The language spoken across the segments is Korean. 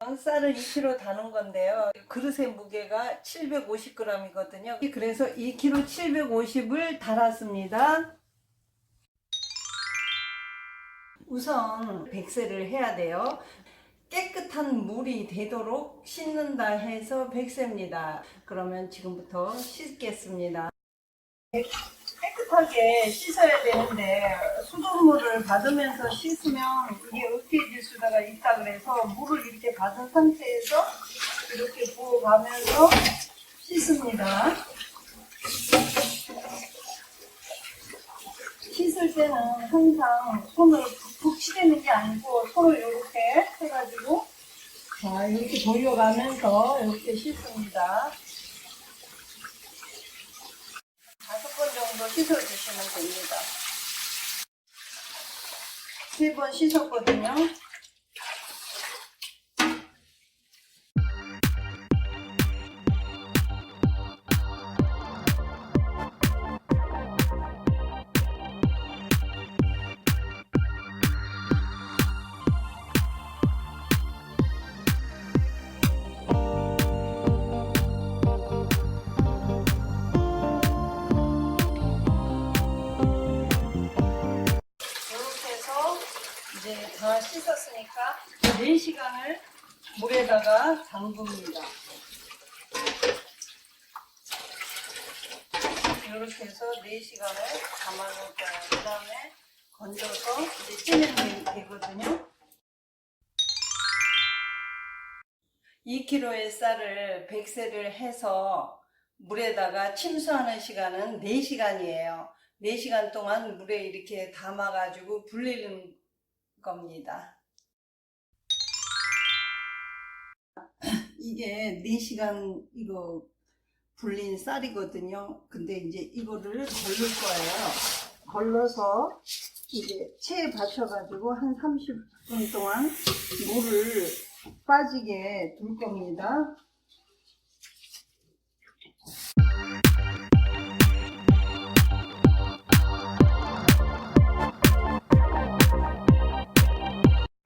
오늘은 쌀을 2kg 다는 건데요. 그릇의 무게가 750g이거든요. 그래서 2kg 750을 달았습니다. 우선 백세를 해야 돼요. 깨끗한 물이 되도록 씻는다 해서 백세입니다. 그러면 지금부터 씻겠습니다. 깨끗하게 씻어야 되는데 수돗물을 받으면서 씻으면 이게 으깨질 수가 있다 그래서 물을 이렇게 받은 상태에서 이렇게 부어가면서 씻습니다. 씻을 때는 항상 손을 푹 치대는 게 아니고 손을 이렇게 해가지고 자 이렇게 돌려가면서 이렇게 씻습니다. 5번 정도 씻어주시면 됩니다. 3번 씻었거든요. 이제 다 씻었으니까 4시간을 물에다가 담굽니다. 이렇게 해서 4시간을 담아놓을 거예요. 그 다음에 건져서 이제 찌면 되거든요. 2kg의 쌀을 백세를 해서 물에다가 침수하는 시간은 4시간이에요. 4시간 동안 물에 이렇게 담아가지고 불리는 겁니다. 이게 4시간 이거 불린 쌀이거든요. 근데 이제 이거를 걸릴 거예요. 걸러서 이제 체에 받쳐가지고 한 30분 동안 물을 빠지게 둘 겁니다.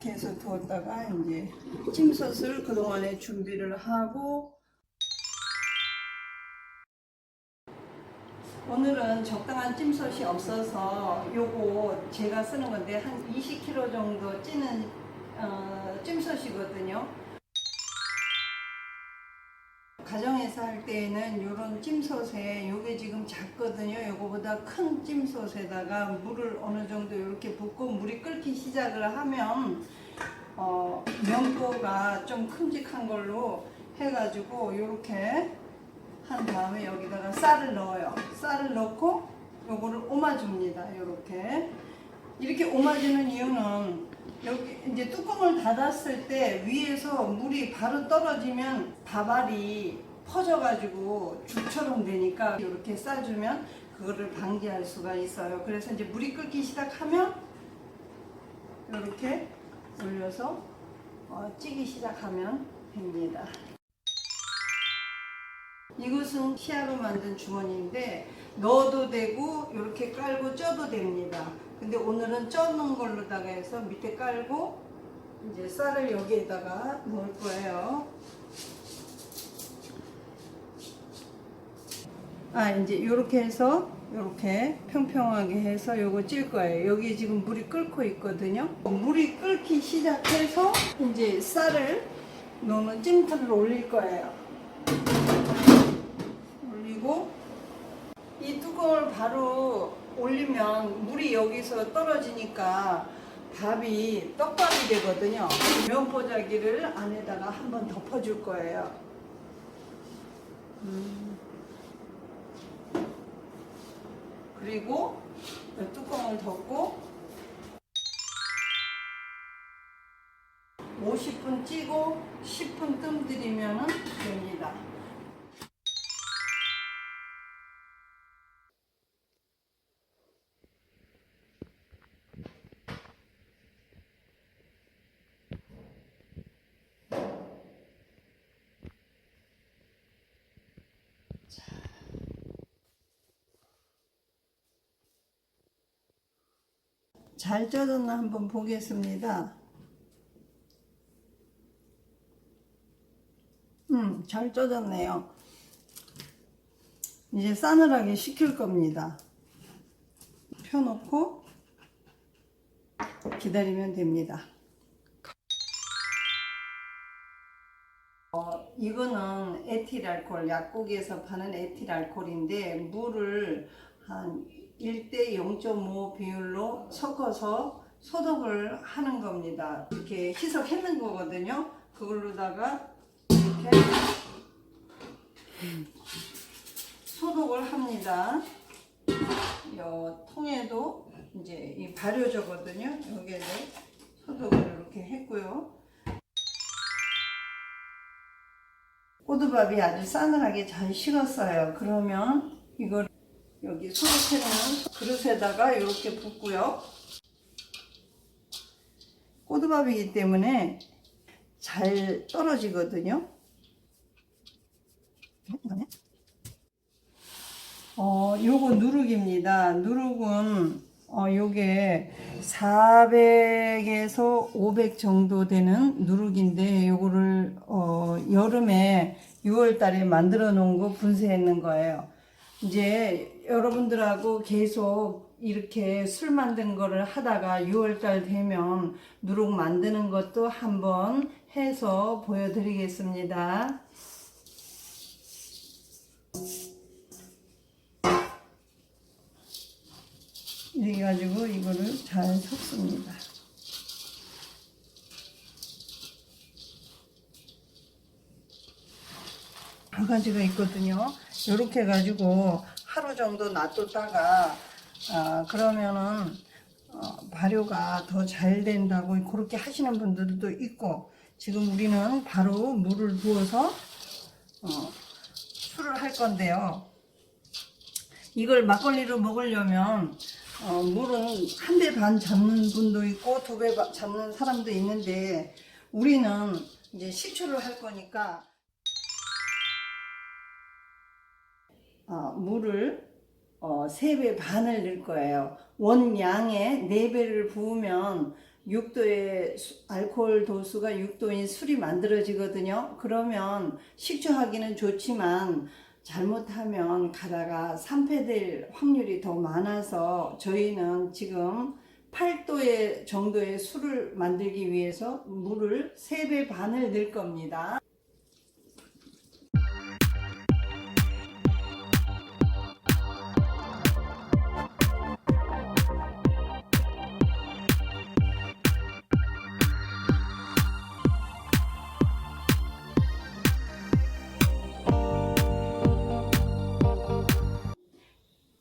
이렇게 해서 두었다가 이제 찜솥을 그동안에 준비를 하고 오늘은 적당한 찜솥이 없어서 요거 제가 쓰는 건데 한 20kg 정도 찌는 찜솥이거든요. 가정에서 할 때에는 요런 찜솥에 요게 지금 작거든요. 요거보다 큰 찜솥에다가 물을 어느 정도 이렇게 붓고 물이 끓기 시작을 하면 면보가 좀 큼직한 걸로 해가지고 요렇게 한 다음에 여기다가 쌀을 넣어요. 쌀을 넣고 요거를 옮아줍니다. 이렇게 옮아주는 이유는 여기 이제 뚜껑을 닫았을 때 위에서 물이 바로 떨어지면 밥알이 퍼져가지고 죽처럼 되니까 이렇게 싸주면 그거를 방지할 수가 있어요. 그래서 이제 물이 끓기 시작하면 이렇게 올려서 찌기 시작하면 됩니다. 이것은 시아로 만든 주머니인데 넣어도 되고 이렇게 깔고 쪄도 됩니다. 근데 오늘은 쪄놓은 걸로다가 해서 밑에 깔고 이제 쌀을 여기에다가 넣을 거예요. 이제 이렇게 해서 이렇게 평평하게 해서 요거 찔 거예요. 여기 지금 물이 끓고 있거든요. 물이 끓기 시작해서 이제 쌀을 넣는 찜통을 올릴 거예요. 올리고 이 뚜껑을 바로 올리면 물이 여기서 떨어지니까 밥이 떡밥이 되거든요. 면보자기를 안에다가 한번 덮어줄 거예요. 그리고 뚜껑을 덮고 50분 찌고 10분 뜸 들이면 됩니다. 잘 쪄졌나 한번 보겠습니다. 잘 쪄졌네요. 이제 싸늘하게 식힐 겁니다. 펴놓고 기다리면 됩니다. 이거는 에틸알코올, 약국에서 파는 에틸알코올인데 물을 한 1대 0.5 비율로 섞어서 소독을 하는 겁니다. 이렇게 희석했는 거거든요. 그걸로다가 이렇게 소독을 합니다. 이 통에도 이제 이 발효저거든요. 여기에도 소독을 이렇게 했고요. 꼬두밥이 아주 싸늘하게 잘 식었어요. 그러면 이걸 여기 소독해놓은 그릇에다가 이렇게 붓고요. 꼬두밥이기 때문에 잘 떨어지거든요. 요거 누룩입니다. 누룩은 요게 400에서 500 정도 되는 누룩인데 요거를 여름에 6월 달에 만들어 놓은 거 분쇄했는 거예요. 이제 여러분들하고 계속 이렇게 술 만든 거를 하다가 6월 달 되면 누룩 만드는 것도 한번 해서 보여드리겠습니다. 이렇게 가지고 이거를 잘 섞습니다. 바가지가 있거든요. 이렇게 가지고 하루 정도 놔뒀다가 그러면은 발효가 더 잘 된다고 그렇게 하시는 분들도 있고, 지금 우리는 바로 물을 부어서 술을 할 건데요. 이걸 막걸리로 먹으려면 물은 1배 반 잡는 분도 있고 2배 잡는 사람도 있는데, 우리는 이제 식초를 할 거니까 물을 3배 반을 넣을 거예요. 원양의 4배를 부으면 6도의 알코올 도수가 6도인 술이 만들어지거든요. 그러면 식초하기는 좋지만 잘못하면 가다가 산패될 확률이 더 많아서 저희는 지금 8도의 정도의 술을 만들기 위해서 물을 3배 반을 넣을 겁니다.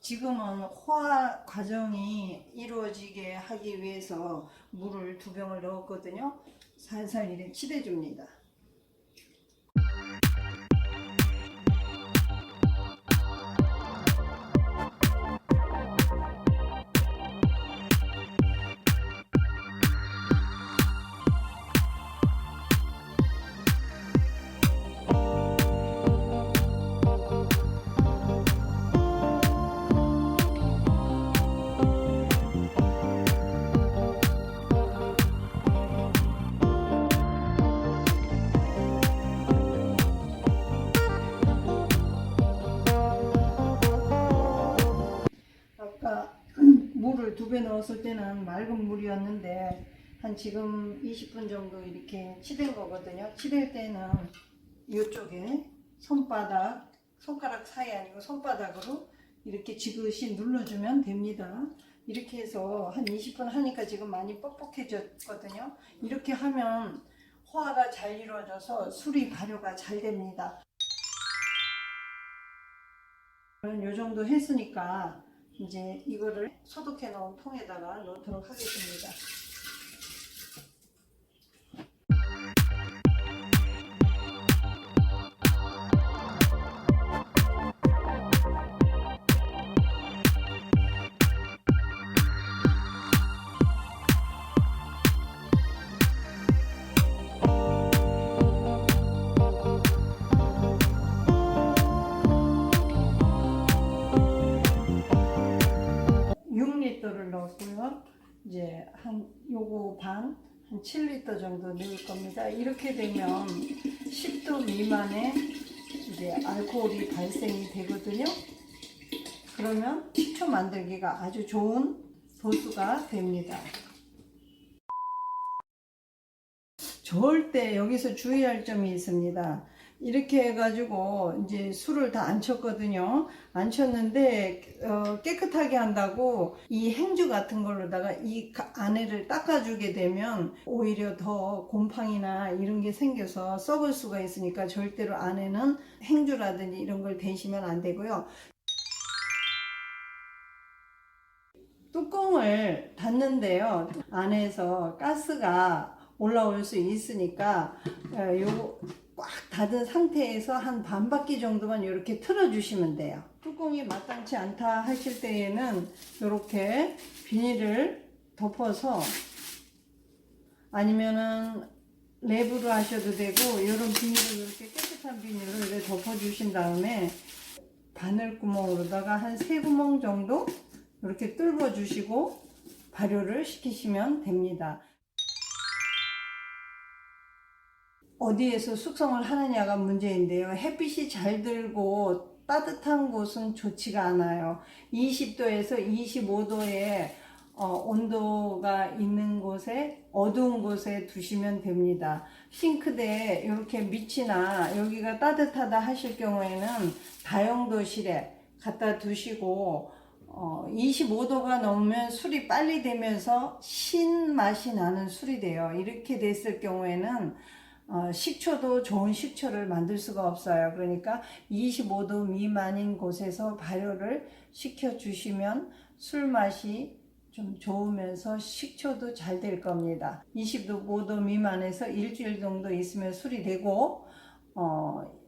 지금은 호화 과정이 이루어지게 하기 위해서 물을 2병을 넣었거든요. 살살 이렇게 치대줍니다. 물을 2배 넣었을 때는 맑은 물이었는데 한 지금 20분 정도 이렇게 치댄 거거든요. 치댈 때는 이쪽에 손가락 사이 아니고 손바닥으로 이렇게 지그시 눌러주면 됩니다. 이렇게 해서 한 20분 하니까 지금 많이 뻑뻑해졌거든요. 이렇게 하면 호화가 잘 이루어져서 술이 발효가 잘 됩니다. 이 정도 했으니까 이제 이거를 소독해 놓은 통에다가 넣도록 하겠습니다. 를 넣었고요. 이제 한 요거 반, 한 7리터 정도 넣을 겁니다. 이렇게 되면 10도 미만의 이제 알코올이 발생이 되거든요. 그러면 식초 만들기가 아주 좋은 도수가 됩니다. 절대 여기서 주의할 점이 있습니다. 이렇게 해가지고 이제 술을 다 안 쳤거든요. 안 쳤는데 깨끗하게 한다고 이 행주 같은 걸로다가 이 안에를 닦아주게 되면 오히려 더 곰팡이나 이런 게 생겨서 썩을 수가 있으니까 절대로 안에는 행주라든지 이런 걸 대시면 안 되고요. 뚜껑을 닫는데요. 안에서 가스가 올라올 수 있으니까 요거 꽉 닫은 상태에서 한 반 바퀴 정도만 이렇게 틀어주시면 돼요. 뚜껑이 마땅치 않다 하실 때에는 이렇게 비닐을 덮어서 아니면은 랩으로 하셔도 되고 이런 비닐을 이렇게 깨끗한 비닐을 이렇게 덮어주신 다음에 바늘구멍으로다가 한 3구멍 정도 이렇게 뚫어 주시고 발효를 시키시면 됩니다. 어디에서 숙성을 하느냐가 문제인데요. 햇빛이 잘 들고 따뜻한 곳은 좋지가 않아요. 20도에서 25도의 온도가 있는 곳에 어두운 곳에 두시면 됩니다. 싱크대에 이렇게 밑이나 여기가 따뜻하다 하실 경우에는 다용도실에 갖다 두시고 25도가 넘으면 술이 빨리 되면서 신맛이 나는 술이 돼요. 이렇게 됐을 경우에는 식초도 좋은 식초를 만들 수가 없어요. 그러니까 25도 미만인 곳에서 발효를 시켜 주시면 술 맛이 좀 좋으면서 식초도 잘 될 겁니다. 25도 미만에서 일주일 정도 있으면 술이 되고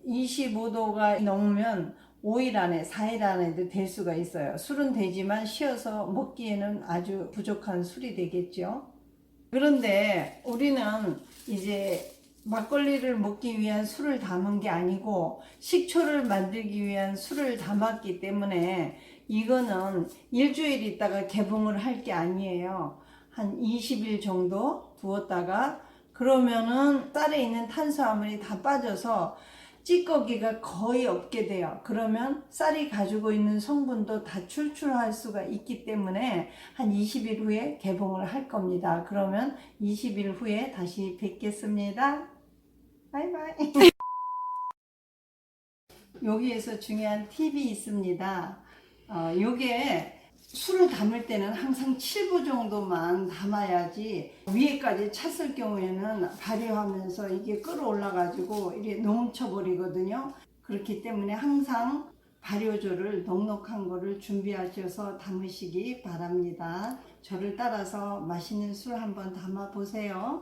25도가 넘으면 5일 안에 4일 안에도 될 수가 있어요. 술은 되지만 쉬어서 먹기에는 아주 부족한 술이 되겠죠. 그런데 우리는 이제 막걸리를 먹기 위한 술을 담은 게 아니고 식초를 만들기 위한 술을 담았기 때문에 이거는 일주일 있다가 개봉을 할 게 아니에요. 한 20일 정도 두었다가 그러면은 쌀에 있는 탄수화물이 다 빠져서 찌꺼기가 거의 없게 돼요. 그러면 쌀이 가지고 있는 성분도 다 출출할 수가 있기 때문에 한 20일 후에 개봉을 할 겁니다. 그러면 20일 후에 다시 뵙겠습니다. 바이바이. 여기에서 중요한 팁이 있습니다. 요게 술을 담을 때는 항상 7부 정도만 담아야지 위에까지 찼을 경우에는 발효하면서 이게 끌어올라 가지고 이게 넘쳐버리거든요. 그렇기 때문에 항상 발효조를 넉넉한 거를 준비하셔서 담으시기 바랍니다. 저를 따라서 맛있는 술 한번 담아 보세요.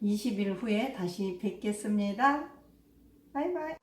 20일 후에 다시 뵙겠습니다. 바이바이.